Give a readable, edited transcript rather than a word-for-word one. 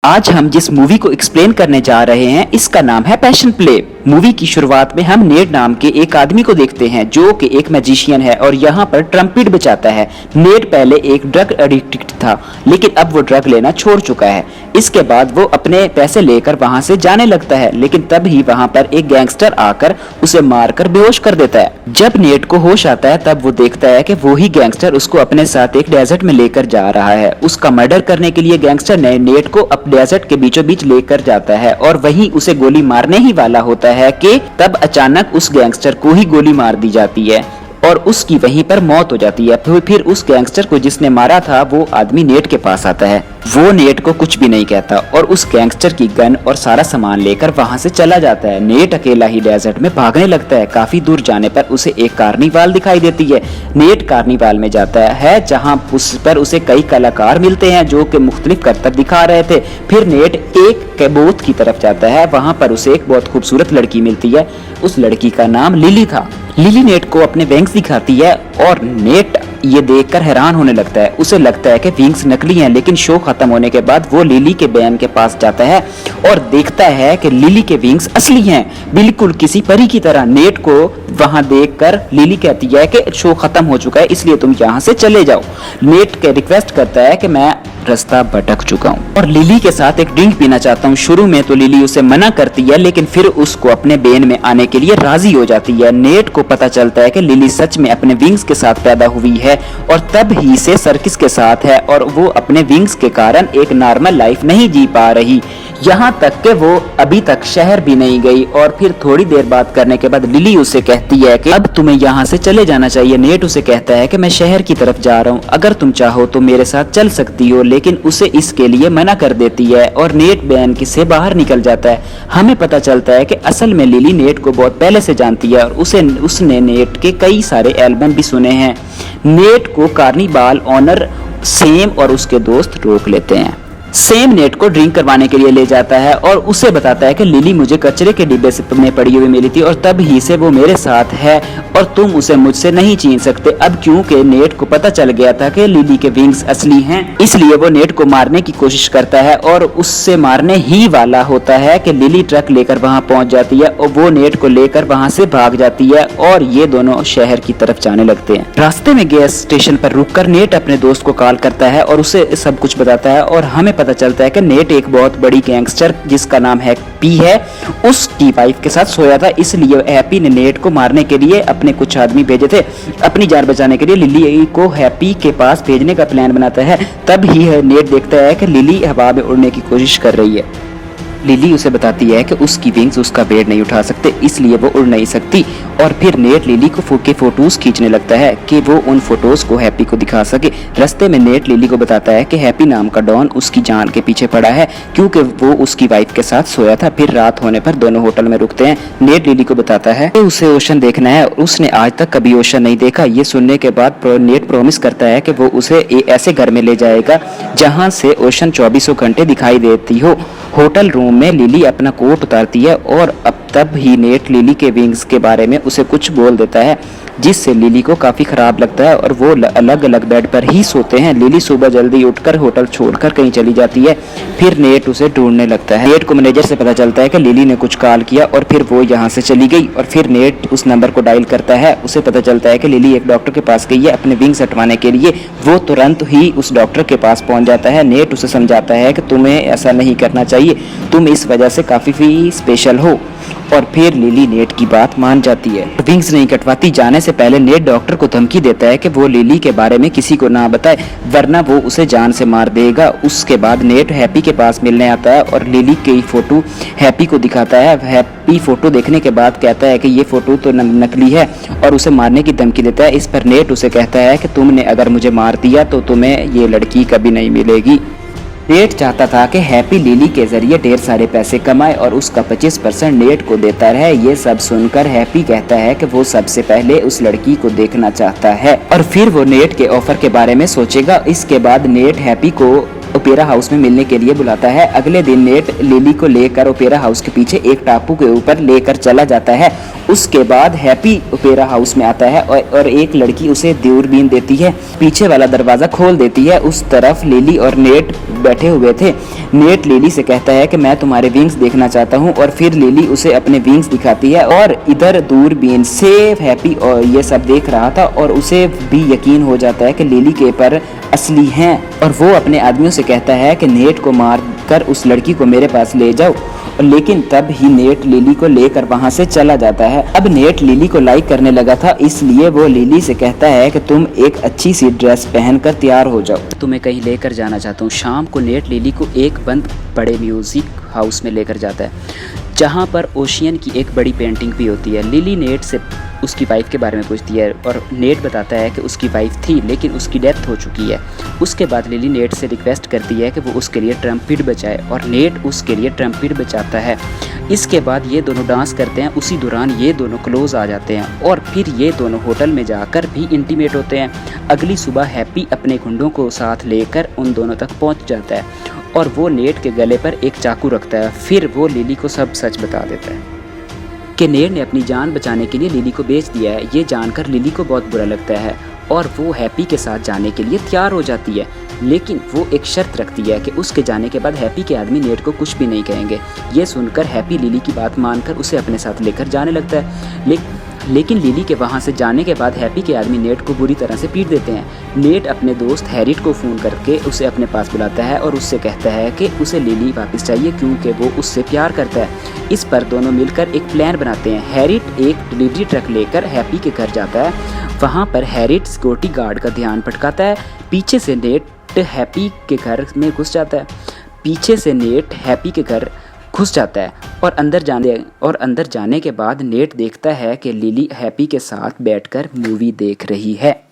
आज हम जिस मूवी को एक्सप्लेन करने जा रहे हैं इसका नाम है पैशन प्ले। मूवी की शुरुआत में हम नेट नाम के एक आदमी को देखते हैं जो कि एक मैजिशियन है और यहाँ पर ट्रम्पेट बजाता है। नेट पहले एक ड्रग एडिक्ट था लेकिन अब वो ड्रग लेना छोड़ चुका है। इसके बाद वो अपने पैसे लेकर वहाँ से जाने लगता है लेकिन तब ही वहाँ पर एक गैंगस्टर आकर उसे मारकर बेहोश कर देता है। जब नेट को होश आता है तब वो देखता है कि वो ही गैंगस्टर उसको अपने साथ एक डेजर्ट में लेकर जा रहा है। उसका मर्डर करने के लिए गैंगस्टर ने नेट को डेजर्ट के बीचों बीच लेकर जाता है और वहीं उसे गोली मारने ही वाला होता है कि तब अचानक उस गैंगस्टर को ही गोली मार दी जाती है और उसकी वहीं पर मौत हो जाती है। फिर उस गैंगस्टर को जिसने मारा था वो आदमी नेट के पास आता है। वो नेट को कुछ भी नहीं कहता और उस गैंगस्टर की गन और सारा सामान लेकर वहां से चला जाता है। नेट अकेला ही डेजर्ट में भागने लगता है। काफी दूर जाने पर उसे एक कार्निवाल दिखाई देती है। नेट कार्निवाल में जाता है जहां उस पर उसे कई कलाकार मिलते हैं जो कि मुख्तलिफ करतब दिखा रहे थे। फिर नेट एक कैबोत की तरफ जाता है। वहां पर उसे एक बहुत खूबसूरत लड़की मिलती है। उस लड़की का नाम लिली था। लिली नेट को अपने विंग्स दिखाती है और नेट ये देखकर हैरान होने लगता है। उसे लगता है कि विंग्स नकली हैं लेकिन शो खत्म होने के बाद वो लिली के बहन के पास जाता है और देखता है कि लिली के विंग्स असली हैं, बिल्कुल किसी परी की तरह। नेट को वहां देखकर लिली कहती है कि शो खत्म हो चुका है इसलिए तुम यहाँ से चले जाओ। नेट के रिक्वेस्ट करता है कि मैं रास्ता भटक चुका हूँ और लिली के साथ एक ड्रिंक पीना चाहता हूँ। शुरू में तो लिली उसे मना करती है लेकिन फिर उसको अपने बेन में आने के लिए राजी हो जाती है। नेट को पता चलता है कि लिली सच में अपने विंग्स के साथ पैदा हुई है और तब ही से सर्किस के साथ है और वो अपने विंग्स के कारण एक नॉर्मल लाइफ नहीं जी पा रही। यहाँ तक कि वो अभी तक शहर भी नहीं गई और फिर थोड़ी देर बात करने के बाद लिली उसे कहती है कि अब तुम्हें यहाँ से चले जाना चाहिए। नेट उसे कहता है कि मैं शहर की तरफ जा रहा हूँ, अगर तुम चाहो तो मेरे साथ चल सकती हो, लेकिन उसे इसके लिए मना कर देती है और नेट बैन से बाहर निकल जाता है। हमें पता चलता है कि असल में लिली नेट को बहुत पहले से जानती है और उसने नेट के कई सारे एल्बम भी सुने हैं। नेट को कार्निवाल ऑनर सेम और उसके दोस्त रोक लेते हैं। सेम नेट को ड्रिंक करवाने के लिए ले जाता है और उसे बताता है कि लिली मुझे कचरे के डिब्बे में पड़ी हुई मिली थी और तब ही से वो मेरे साथ है और तुम उसे मुझसे नहीं छीन सकते। अब क्योंकि नेट को पता चल गया था कि लिली के विंग्स असली हैं इसलिए वो नेट को मारने की कोशिश करता है और उससे मारने ही वाला होता है कि लिली ट्रक लेकर वहां पहुंच जाती है और वो नेट को लेकर वहां से भाग जाती है और ये दोनों शहर की तरफ जाने लगते हैं। रास्ते में गैस स्टेशन पर रुककर नेट अपने दोस्त को कॉल करता है और उसे सब कुछ बताता है और हमें पता चलता है कि नेट एक बहुत बड़ी गैंगस्टर जिसका नाम हैप्पी है उसकी वाइफ के साथ सोया था, इसलिए हैप्पी ने नेट को मारने के लिए अपने कुछ आदमी भेजे थे। अपनी जान बचाने के लिए लिली को हैप्पी के पास भेजने का प्लान बनाता है। तब ही नेट देखता है कि लिली हवा में उड़ने की कोशिश कर रही है। लिली उसे बताती है कि उसकी विंग्स उसका वेट नहीं उठा सकते इसलिए वो उड़ नहीं सकती और फिर नेट लिली को फोटोज खींचने लगता है कि वो उन फोटोज को हैप्पी को दिखा सके। रास्ते में नेट लिली को बताता है कि हैप्पी नाम का डॉन उसकी जान के पीछे पड़ा है क्योंकि वो उसकी वाइफ के साथ सोया था। फिर रात होने पर दोनों होटल में रुकते हैं। नेट लिली को बताता है कि उसे ओशन देखना है, उसने आज तक कभी ओशन नहीं देखा। ये सुनने के बाद नेट प्रॉमिस करता है कि वो उसे ऐसे घर में ले जाएगा जहाँ से ओशन 24 घंटे दिखाई देती हो। होटल रूम में लिली अपना कोट उतारती है और अब तब ही नेट लिली के विंग्स के बारे में उसे कुछ बोल देता है जिससे लिली को काफी खराब लगता है और वो अलग अलग बेड पर ही सोते हैं। लिली सुबह जल्दी उठकर होटल छोड़कर कहीं चली जाती है। फिर नेट उसे ढूंढने लगता है। नेट को मैनेजर से पता चलता है कि लिली ने कुछ कॉल किया और फिर वो यहाँ से चली गई और फिर नेट उस नंबर को डायल करता है। उसे पता चलता है कि लिली एक डॉक्टर के पास गई है अपने विंग्स हटवाने के लिए। वो तुरंत ही उस डॉक्टर के पास पहुंच जाता है। नेट उसे समझाता है कि तुम्हें ऐसा नहीं करना चाहिए, तुम इस वजह से काफी स्पेशल हो और फिर लिली नेट की बात मान जाती है। विंग्स नहीं कटवाती। जाने से पहले नेट डॉक्टर को धमकी देता है कि वो लिली के बारे में किसी को ना बताए वरना वो उसे जान से मार देगा। उसके बाद नेट हैप्पी के पास मिलने आता है और लिली की फोटो हैप्पी को दिखाता है। हैप्पी फोटो देखने के बाद कहता है कि ये फोटो तो नकली है और उसे मारने की धमकी देता है। इस पर नेट उसे कहता है कि तुमने अगर मुझे मार दिया तो तुम्हें ये लड़की कभी नहीं मिलेगी। नेट चाहता था कि हैप्पी लिली के जरिए ढेर सारे पैसे कमाए और उसका 25% नेट को देता रहे। ये सब सुनकर हैप्पी कहता है कि वो सबसे पहले उस लड़की को देखना चाहता है और फिर वो नेट के ऑफर के बारे में सोचेगा। इसके बाद नेट हैप्पी को ओपेरा हाउस में मिलने के लिए बुलाता है। अगले दिन नेट लिली को लेकर ओपेरा हाउस के पीछे एक टापू के ऊपर लेकर चला जाता है। उसके बाद हैप्पी ओपेरा हाउस में आता है और एक लड़की उसे दूरबीन देती है। पीछे वाला दरवाजा खोल देती है। उस तरफ लिली और नेट बैठे हुए थे। नेट लिली से कहता है कि मैं तुम्हारे विंग्स देखना चाहता हूँ और फिर लिली उसे अपने विंग्स दिखाती है और इधर दूरबीन से हैप्पी और ये सब देख रहा था और उसे भी यकीन हो जाता है कि लिली के पर असली हैं और वो अपने आदमियों से कहता है कि नेट को मार कर उस लड़की को मेरे पास ले जाओ। लेकिन तब ही नेट लिली को लेकर वहां से चला जाता है। अब नेट लिली को लाइक करने लगा था, इसलिए वो लिली से कहता है कि तुम एक अच्छी सी ड्रेस पहनकर तैयार हो जाओ, तुम्हें कहीं लेकर जाना चाहता हूँ। शाम को नेट लिली को एक बंद पड़े म्यूजिक हाउस में लेकर जाता है जहाँ पर ओशियन की एक बड़ी पेंटिंग भी होती है। लिली नेट से उसकी वाइफ के बारे में पूछती है और नेट बताता है कि उसकी वाइफ थी लेकिन उसकी डेथ हो चुकी है। उसके बाद लिली नेट से रिक्वेस्ट करती है कि वो उसके लिए ट्रम्पेट बजाए और नेट उसके लिए ट्रम्पेट बजाता है। इसके बाद ये दोनों डांस करते हैं। उसी दौरान ये दोनों क्लोज आ जाते हैं और फिर ये दोनों होटल में जाकर भी इंटीमेट होते हैं। अगली सुबह हैप्पी अपने गुंडों को साथ लेकर उन दोनों तक पहुंच जाता है और वो नेट के गले पर एक चाकू रखता है। फिर वो लिली को सब सच बता देता है कि नेट ने अपनी जान बचाने के लिए लिली को बेच दिया है। ये जानकर लिली को बहुत बुरा लगता है और वो हैप्पी के साथ जाने के लिए तैयार हो जाती है, लेकिन वो एक शर्त रखती है कि उसके जाने के बाद हैप्पी के आदमी नेट को कुछ भी नहीं कहेंगे। ये सुनकर हैप्पी लिली की बात मानकर उसे अपने साथ लेकर जाने लगता है। लेकिन लिली के वहाँ से जाने के बाद हैप्पी के आदमी नेट को बुरी तरह से पीट देते हैं। नेट अपने दोस्त हैरिट को फ़ोन करके उसे अपने पास बुलाता है और उससे कहता है कि उसे लिली वापस चाहिए क्योंकि वो उससे प्यार करता है। इस पर दोनों मिलकर एक प्लान बनाते हैं। हैरिट एक डिलीवरी ट्रक लेकर हैप्पी के घर जाता है। वहाँ पर हैरिट सिक्योरिटी गार्ड का ध्यान भटकाता है। पीछे से नेट हैप्पी के घर में घुस जाता है और अंदर जाने के बाद नेट देखता है कि लिली हैप्पी के साथ बैठकर मूवी देख रही है।